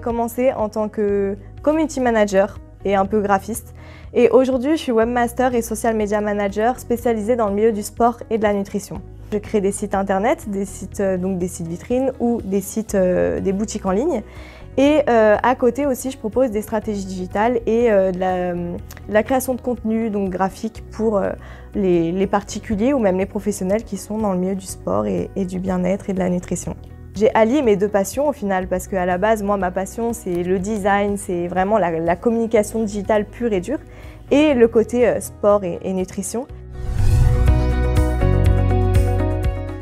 commencé en tant que community manager et un peu graphiste. Et aujourd'hui, je suis webmaster et social media manager spécialisée dans le milieu du sport et de la nutrition. Je crée des sites internet, des sites vitrines ou des sites, des boutiques en ligne. Et à côté aussi, je propose des stratégies digitales et de la création de contenu donc graphique pour les particuliers ou même les professionnels qui sont dans le milieu du sport et du bien-être et de la nutrition. J'ai allié mes deux passions au final parce qu'à la base, moi, ma passion, c'est le design, c'est vraiment la communication digitale pure et dure et le côté sport et nutrition.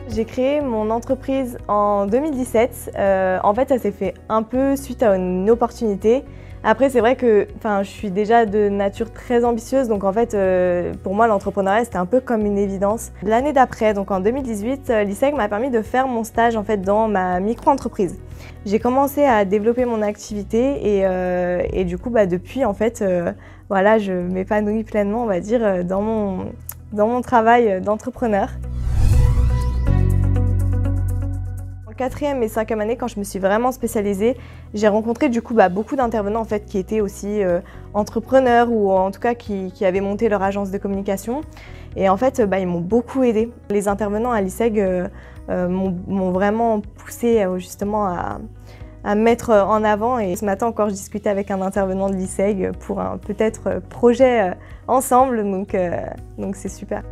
J'ai créé mon entreprise en 2017. En fait, ça s'est fait un peu suite à une opportunité. Après, c'est vrai que je suis déjà de nature très ambitieuse, donc en fait, pour moi, l'entrepreneuriat, c'était un peu comme une évidence. L'année d'après, donc en 2018, l'ISEG m'a permis de faire mon stage en fait, dans ma micro-entreprise. J'ai commencé à développer mon activité et du coup, depuis, en fait, voilà, je m'épanouis pleinement, on va dire, dans mon travail d'entrepreneur. En 4e et 5e année, quand je me suis vraiment spécialisée, j'ai rencontré du coup beaucoup d'intervenants en fait, qui étaient aussi entrepreneurs ou en tout cas qui avaient monté leur agence de communication. Et en fait, ils m'ont beaucoup aidée. Les intervenants à l'ISEG m'ont vraiment poussée justement à mettre en avant. Et ce matin encore, je discutais avec un intervenant de l'ISEG pour un peut-être projet ensemble, donc c'est super.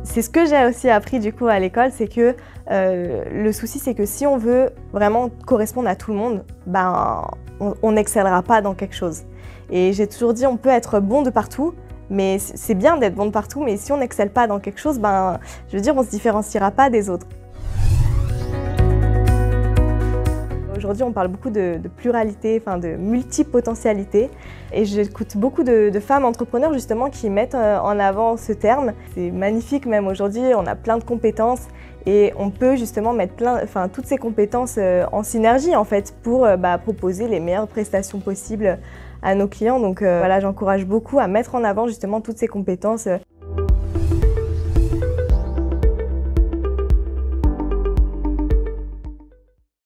C'est ce que j'ai aussi appris du coup à l'école, c'est que le souci c'est que si on veut vraiment correspondre à tout le monde, on n'excellera pas dans quelque chose. Et j'ai toujours dit on peut être bon de partout, mais c'est bien d'être bon de partout, mais si on n'excelle pas dans quelque chose, je veux dire on se différenciera pas des autres. Aujourd'hui, on parle beaucoup de pluralité, de multipotentialité. Et j'écoute beaucoup de femmes entrepreneurs justement qui mettent en avant ce terme. C'est magnifique même aujourd'hui, on a plein de compétences et on peut justement mettre toutes ces compétences en synergie en fait pour proposer les meilleures prestations possibles à nos clients. Donc voilà, j'encourage beaucoup à mettre en avant justement toutes ces compétences.